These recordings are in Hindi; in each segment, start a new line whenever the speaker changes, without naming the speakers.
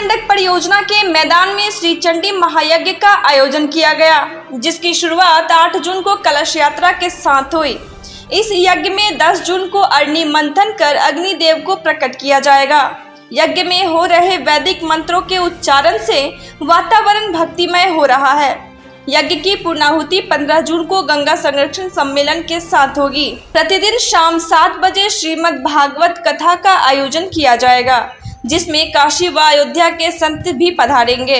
गंडक परियोजना के मैदान में श्री चंडी महायज्ञ का आयोजन किया गया, जिसकी शुरुआत 8 जून को कलश यात्रा के साथ हुई। इस यज्ञ में 10 जून को अग्नि मंथन कर अग्निदेव को प्रकट किया जाएगा। यज्ञ में हो रहे वैदिक मंत्रों के उच्चारण से वातावरण भक्तिमय हो रहा है। यज्ञ की पूर्णाहुति 15 जून को गंगा संरक्षण सम्मेलन के साथ होगी। प्रतिदिन शाम 7 बजे श्रीमद् भागवत कथा का आयोजन किया जाएगा, जिसमें काशी व अयोध्या के संत भी पधारेंगे।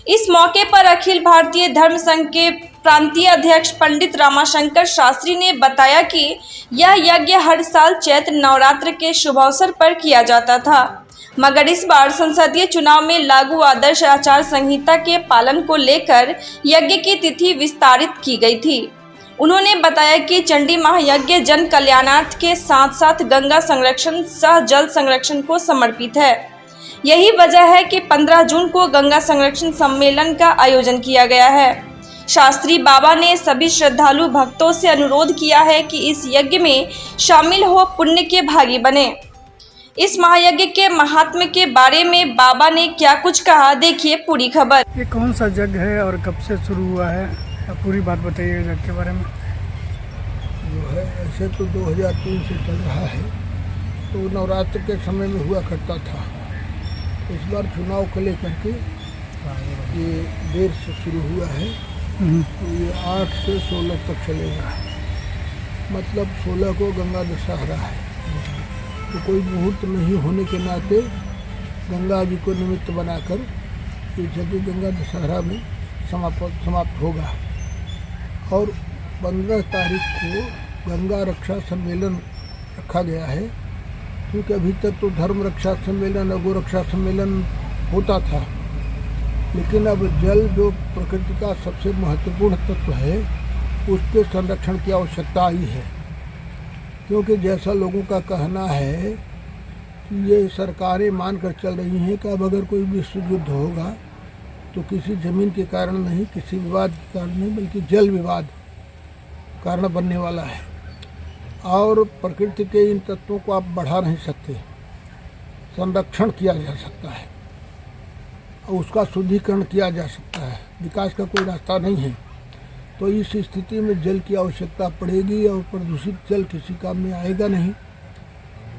इस मौके पर अखिल भारतीय धर्म संघ के प्रांतीय अध्यक्ष पंडित रामाशंकर शास्त्री ने बताया कि यह यज्ञ हर साल चैत्र नवरात्र के शुभ अवसर पर किया जाता था, मगर इस बार संसदीय चुनाव में लागू आदर्श आचार संहिता के पालन को लेकर यज्ञ की तिथि विस्तारित की गई थी। उन्होंने बताया कि चंडी महायज्ञ जन कल्याणार्थ के साथ साथ गंगा संरक्षण सह जल संरक्षण को समर्पित है। यही वजह है कि 15 जून को गंगा संरक्षण सम्मेलन का आयोजन किया गया है। शास्त्री बाबा ने सभी श्रद्धालु भक्तों से अनुरोध किया है कि इस यज्ञ में शामिल हो पुण्य के भागी बने। इस महायज्ञ के महात्म्य के बारे में बाबा ने क्या कुछ कहा, देखिए पूरी खबर।
ये कौन सा यज्ञ है और कब से शुरू हुआ है, पूरी बात बताइए यज्ञ के बारे में।
जो है ऐसे तो 2003 से चल रहा है, तो नवरात्र के समय में हुआ करता था। इस बार चुनाव को लेकर के ये देर से शुरू हुआ है, तो ये 8 से 16 तक चलेगा। मतलब 16 को गंगा दशहरा है, तो कोई मुहूर्त नहीं होने के नाते गंगा जी को निमित्त बनाकर ये यज्ञ गंगा दशहरा में समाप्त होगा। और 15 तारीख को गंगा रक्षा सम्मेलन रखा गया है, क्योंकि अभी तक तो धर्म रक्षा सम्मेलन और गो रक्षा सम्मेलन होता था, लेकिन अब जल जो प्रकृति का सबसे महत्वपूर्ण तत्व है, उसके संरक्षण की आवश्यकता आई है। क्योंकि जैसा लोगों का कहना है कि ये सरकारें मानकर चल रही हैं कि अब अगर कोई विश्व युद्ध होगा तो किसी ज़मीन के कारण नहीं, किसी विवाद के कारण नहीं, बल्कि जल विवाद कारण बनने वाला है। और प्रकृति के इन तत्वों को आप बढ़ा नहीं सकते, संरक्षण किया जा सकता है और उसका शुद्धिकरण किया जा सकता है, विकास का कोई रास्ता नहीं है। तो इस स्थिति में जल की आवश्यकता पड़ेगी और प्रदूषित जल किसी काम में आएगा नहीं।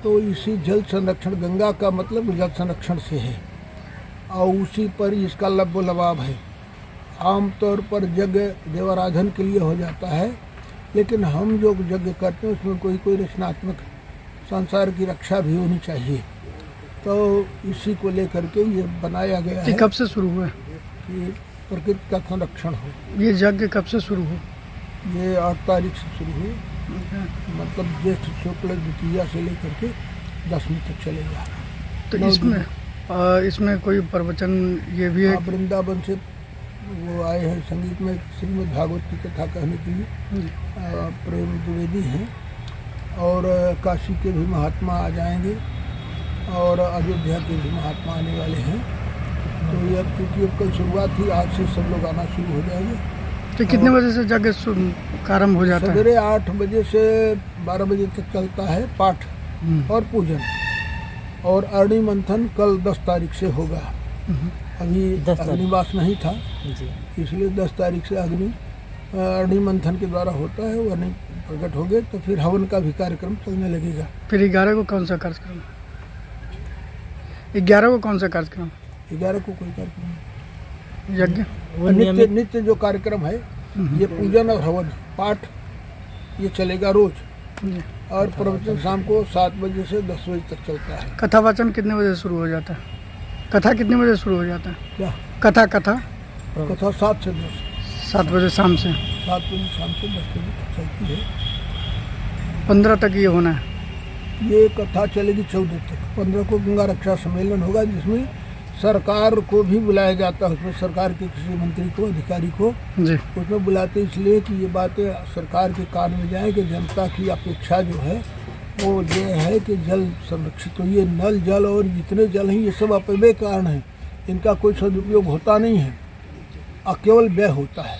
तो इसी जल संरक्षण, गंगा का मतलब जल संरक्षण से है और उसी पर इसका लब्बो लबाब है। आमतौर पर यज्ञ देवाराधन के लिए हो जाता है, लेकिन हम जो यज्ञ करते हैं उसमें कोई रचनात्मक संसार की रक्षा भी होनी चाहिए। तो इसी को लेकर के ये बनाया गया है।
कब से शुरू हुआ
कि प्रकृति का संरक्षण हो।
ये यज्ञ कब से शुरू हो?
ये 8 तारीख से शुरू हुई, मतलब ज्येष्ठ शुक्ल द्वितीया से लेकर के 10वीं तक चलेगा।
तो इसमें कोई प्रवचन ये भी है?
वृंदावन से वो आए हैं संगीत में श्रीमद् भागवत की कथा कहने के लिए प्रेम द्विवेदी हैं, और काशी के भी महात्मा आ जाएंगे और अयोध्या के भी महात्मा आने वाले हैं। तो ये क्योंकि कल शुरुआत थी, आज से सब लोग आना शुरू हो जाएंगे।
तो कितने बजे से यज्ञ प्रारंभ हो जाता है?
सवेरे 8 बजे से 12 बजे तक चलता है पाठ और पूजन, और अग्नि मंथन कल 10 तारीख से होगा। अभी अग्निवास नहीं था, इसलिए 10 तारीख से अग्नि मंथन के द्वारा होता है। वो अग्नि प्रकट हो गए तो फिर हवन का भी कार्यक्रम चलने लगेगा।
फिर 11 को कौन सा कार्यक्रम? 11 को कौन सा कार्यक्रम? 11
को कोई कार्यक्रम
यज्ञ
नित्य जो कार्यक्रम है, ये पूजन और हवन पाठ ये चलेगा रोज, और प्रवचन शाम को 7 बजे से 10 बजे तक चलता है।
कथा वाचन कितने बजे शुरू हो जाता है? कथा कितने बजे शुरू हो जाता है?
क्या
कथा
7 से 10।
7 बजे शाम से?
7 बजे शाम से 10 बजे तक चलती है।
15 तक ये होना है।
ये कथा चलेगी 14 तक। 15 को गंगा रक्षा सम्मेलन होगा, जिसमें सरकार को भी बुलाया जाता है। उसमें सरकार के किसी मंत्री को, अधिकारी को
जी
उसमें बुलाते इसलिए कि ये बातें सरकार के कान में जाए कि जनता की अपेक्षा जो है वो ये है कि जल संरक्षित हो। ये नल जल और जितने जल हैं ये सब अपव्यय कारण हैं, इनका कोई सदुपयोग होता नहीं है और केवल व्यय होता है।